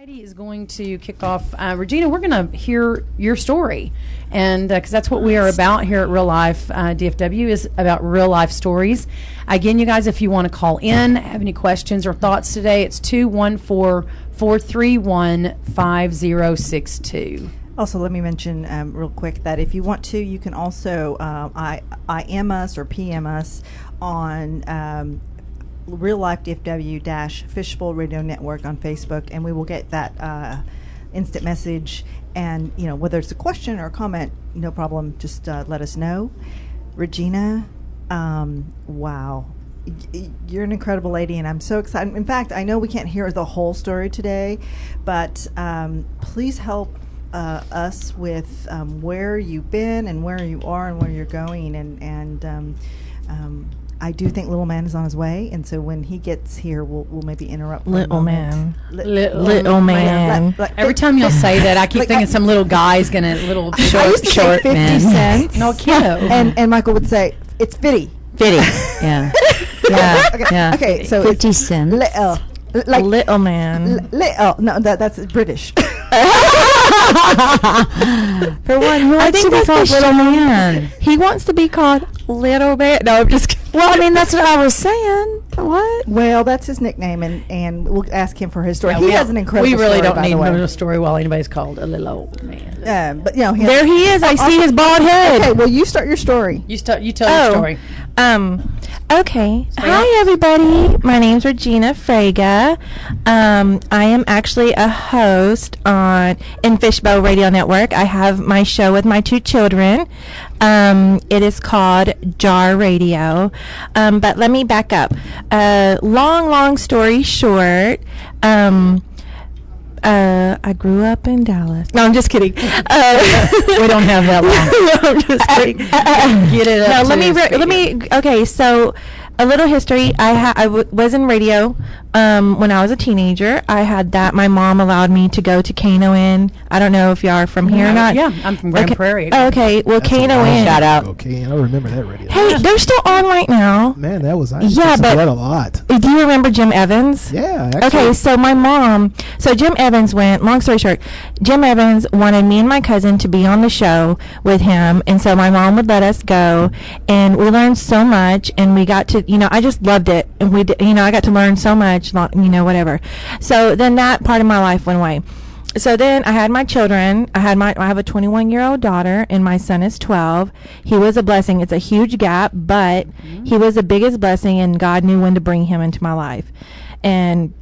Heidi is going to kick off. Regina, we're going to hear your story, and because that's what we are about here at Real Life DFW is about real life stories. Again, you guys, if you want to call in, have any questions or thoughts today, it's 214-431-5062. Also, let me mention real quick that if you want to, you can also IM us or PM us on Real Life DFW Fishbowl Radio Network on Facebook, and we will get that instant message. And whether it's a question or a comment, no problem. Just let us know. Regina, wow, you're an incredible lady, and I'm so excited. In fact, I know we can't hear the whole story today, but please help us with where you've been and where you are and where you're going, and I do think Little Man is on his way, and so when he gets here, we'll maybe interrupt. Little Man. Little Man. Every time you'll say that, I keep thinking some little guy's gonna little I used to short say 50 man. cents. No kiddo. And Michael would say it's 50. Yeah. Yeah. Okay. Yeah. Okay. So 50 cents. Like Little Man. little. No, that's British. For one, who wants to be called Little Man? He wants to be called Little Man. No, I'm just kidding. Well, I mean, that's what I was saying. What? Well, that's his nickname, and we'll ask him for his story. Yeah, he has an incredible We really story, don't by need the way. no story while anybody's called a little old man. But There he is. I see his bald head. Okay, well, you start your story. You tell your story. Okay. Hi, everybody. My name's Regina Fraga. I am actually a host in Fishbowl Radio Network. I have my show with my two children. It is called J.A.R. Radio. But let me back up. Long story short, I grew up in Dallas. No, I'm just kidding. We don't have that long. No, I'm just kidding. Get it up. Let me. Okay, so a little history. I was in radio when I was a teenager. I had that. My mom allowed me to go to Kano-In. I don't know if y'all are from here or not. Yeah, I'm from Grand Prairie. Okay, well, Kano-In. Shout out. Okay, I remember that radio. Hey, they're still on right now. Man, I used Yeah, to but- that a lot. Do you remember Jim Evans? Yeah, actually. Okay, so my mom, Jim Evans long story short, Jim Evans wanted me and my cousin to be on the show with him, and so my mom would let us go, and we learned so much, and we got to, I just loved it, and I got to learn so much, whatever. So then that part of my life went away. So then I had my children. I have a 21-year-old daughter, and my son is 12. He was a blessing. It's a huge gap, but he was the biggest blessing, and God knew when to bring him into my life. And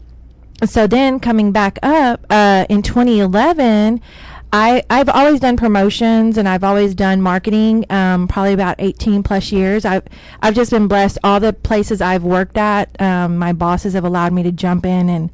so then coming back up in 2011, I've always done promotions, and I've always done marketing, probably about 18 plus years. I've just been blessed. All the places I've worked at, my bosses have allowed me to jump in and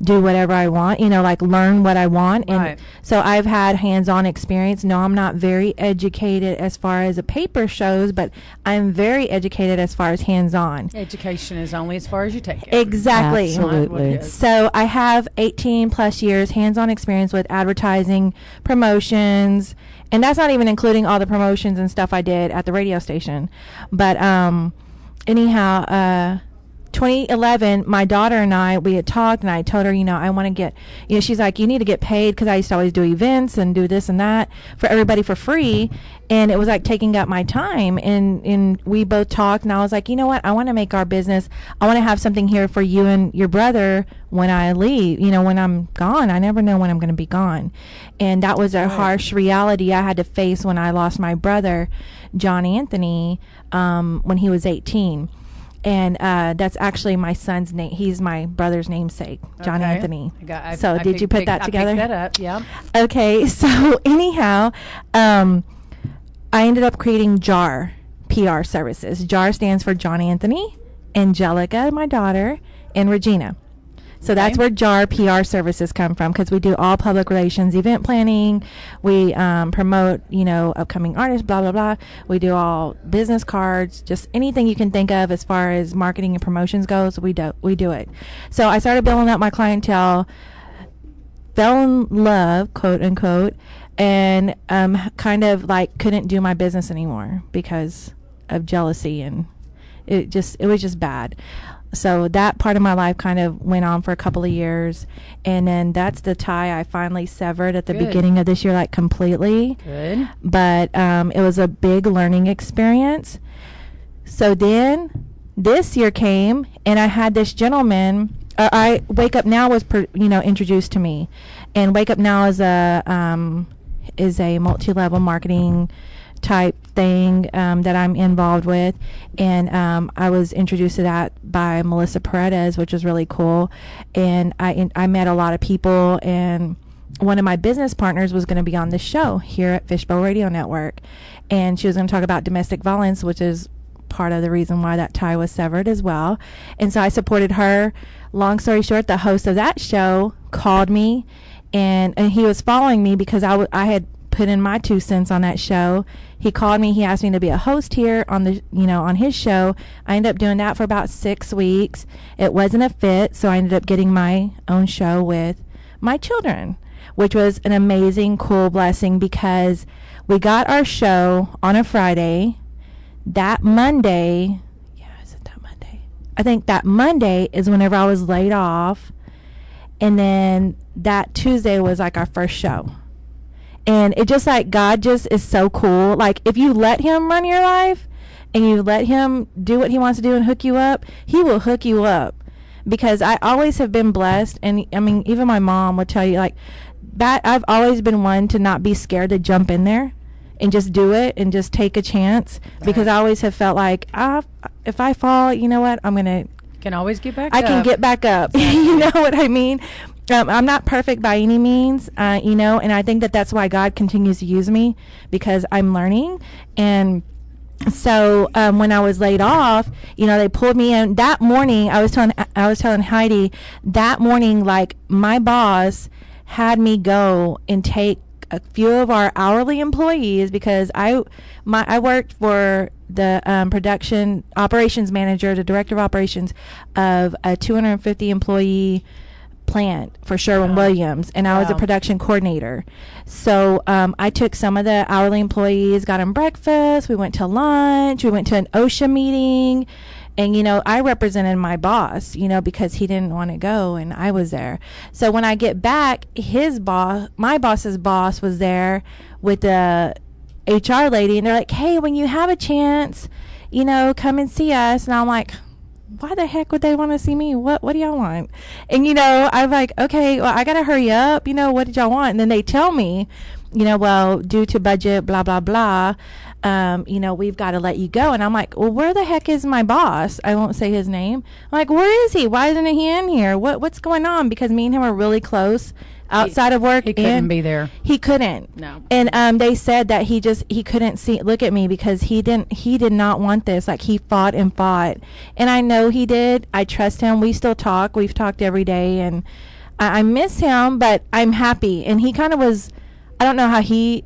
do whatever I want, like learn what I want. And Right. so I've had hands-on experience. No, I'm not very educated as far as a paper shows, but I'm very educated as far as hands-on. Education is only as far as you take it. Exactly. Absolutely. So I have 18 plus years hands-on experience with advertising, promotions, and that's not even including all the promotions and stuff I did at the radio station. But anyhow, 2011, my daughter and we had talked, and I told her, I want to get, she's like, you need to get paid, because I used to always do events and do this and that for everybody for free, and it was like taking up my time, and we both talked, and I was like, you know what, I want to make our business, I want to have something here for you and your brother when I leave, when I'm gone. I never know when I'm going to be gone. And that was a harsh reality I had to face when I lost my brother, John Anthony, when he was 18. And that's actually my son's name. He's my brother's namesake, John Okay. Anthony. I Did you put that together? I picked that up, yeah. Okay, so anyhow, I ended up creating J.A.R. PR services. J.A.R. stands for John Anthony, Angelica, my daughter, and Regina. So that's where J.A.R. PR services come from, because we do all public relations, event planning. We promote, upcoming artists, blah, blah, blah. We do all business cards, just anything you can think of as far as marketing and promotions goes, we do it. So I started building up my clientele, fell in love, quote unquote, and kind of like couldn't do my business anymore because of jealousy, and it was just bad. So that part of my life kind of went on for a couple of years, and then that's the tie I finally severed at the Good. beginning of this year, like completely. Good. But it was a big learning experience. So then this year came, and I had this gentleman. Wake Up Now was introduced to me, and Wake Up Now is a multi-level marketing type thing that I'm involved with, and I was introduced to that by Melissa Paredes, which was really cool. And I met a lot of people, and one of my business partners was going to be on this show here at Fishbowl Radio Network, and she was going to talk about domestic violence, which is part of the reason why that tie was severed as well. And so I supported her. Long story short, the host of that show called me, and he was following me because I had put in my 2 cents on that show. He called me. He asked me to be a host here on the on his show. I ended up doing that for about 6 weeks. It wasn't a fit, so I ended up getting my own show with my children, which was an amazing, cool blessing because we got our show on a Friday. That Monday, I think that Monday is whenever I was laid off, and then that Tuesday was like our first show. And it just like God just is so cool. Like if you let him run your life and you let him do what he wants to do and hook you up, he will hook you up. Because I always have been blessed, and I mean even my mom would tell you like that. I've always been one to not be scared to jump in there and just do it and just take a chance, because I always have felt like if I fall, you know what, Can always get back I up. can get back up. You know what I mean? I'm not perfect by any means, and I think that's why God continues to use me, because I'm learning. And so when I was laid off, they pulled me in that morning. I was telling Heidi that morning, like my boss had me go and take a few of our hourly employees, because I worked for the production operations manager, the director of operations of a 250 employee plant for Sherwin-Williams, and I was a production coordinator. So I took some of the hourly employees, got them breakfast, we went to lunch, we went to an OSHA meeting, and I represented my boss, because he didn't want to go and I was there. So when I get back, my boss's boss was there with the HR lady, and they're like, hey, when you have a chance, come and see us. And I'm like, why the heck would they want to see me? What do y'all want? And I'm like, okay, well, I gotta hurry up. What did y'all want? And then they tell me, well, due to budget, blah blah blah, we've got to let you go. And I'm like, well, where the heck is my boss? I won't say his name. I'm like, where is he? Why isn't he in here? What's going on? Because me and him are really close outside of work. He couldn't be there. He couldn't. No. And they said that he couldn't look at me because he did not want this. Like he fought and fought. And I know he did. I trust him. We still talk. We've talked every day, and I miss him, but I'm happy. And he kind of was, I don't know how he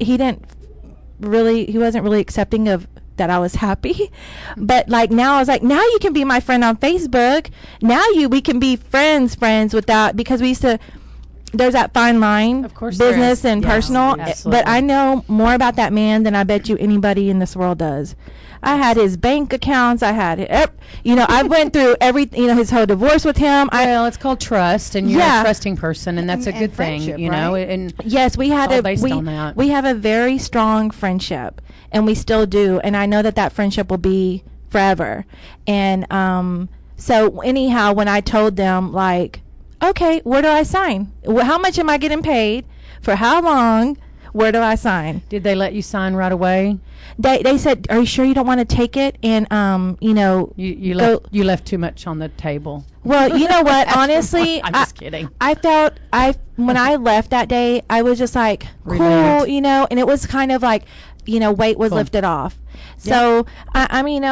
wasn't really accepting of that I was happy. But like now I was like, now you can be my friend on Facebook. Now we can be friends without, because we used to, there's that fine line, of course, business and personal. Absolutely. But I know more about that man than I bet you anybody in this world does. I had his bank accounts. I had, I went through everything, his whole divorce with him. Well, it's called trust, and you're a trusting person, and that's a good thing, right? And yes, we had we have a very strong friendship, and we still do. And I know that friendship will be forever. And so anyhow, when I told them, like, okay, where do I sign? How much am I getting paid? For how long? Where do I sign? Did they let you sign right away? They said, are you sure you don't want to take it? And you left too much on the table. Well, you know what? Honestly, I'm just kidding. I felt when I left that day, I was just like, cool, and it was kind of like, weight was lifted off. So I mean,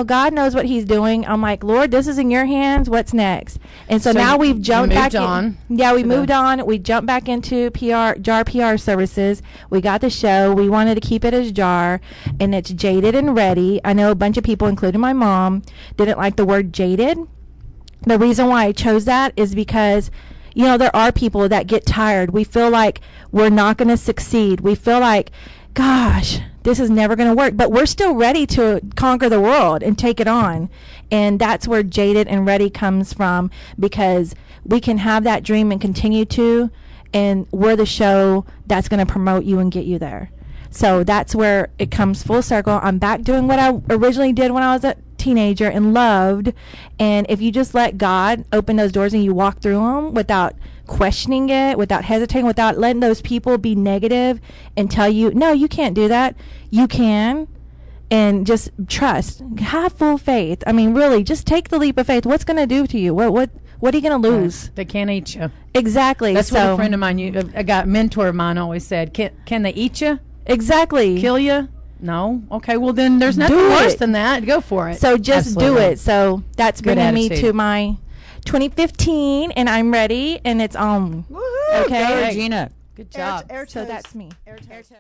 God knows what He's doing. I'm like, Lord, this is in Your hands. What's next? And so now we've jumped back on. Yeah, we moved on. We jumped back into J.A.R. PR services. We got the show. We wanted to keep it as J.A.R., and it's Jaded and Ready. I know a bunch of people, including my mom, didn't like the word jaded. The reason why I chose that is because, there are people that get tired. We feel like we're not going to succeed. We feel like, gosh, this is never going to work. But we're still ready to conquer the world and take it on. And that's where Jaded and Ready comes from, because we can have that dream and continue to, and we're the show that's going to promote you and get you there. So that's where it comes full circle. I'm back doing what I originally did when I was a teenager and loved. And if you just let God open those doors and you walk through them without questioning it, without hesitating, without letting those people be negative and tell you, no, you can't do that. You can. And just trust. Have full faith. I mean, really, just take the leap of faith. What's going to do to you? What are you going to lose? They can't eat you. Exactly. That's what a friend of mine, a mentor of mine always said. Can they eat you? Exactly. Kill you? No. Okay, well then there's nothing worse than that. Go for it. So just do it. So that's Good bringing me attitude. to my 2015, and I'm ready, and it's on. Woohoo! Okay. Go, Regina. Good job. Air So toes. that's me. Air toes.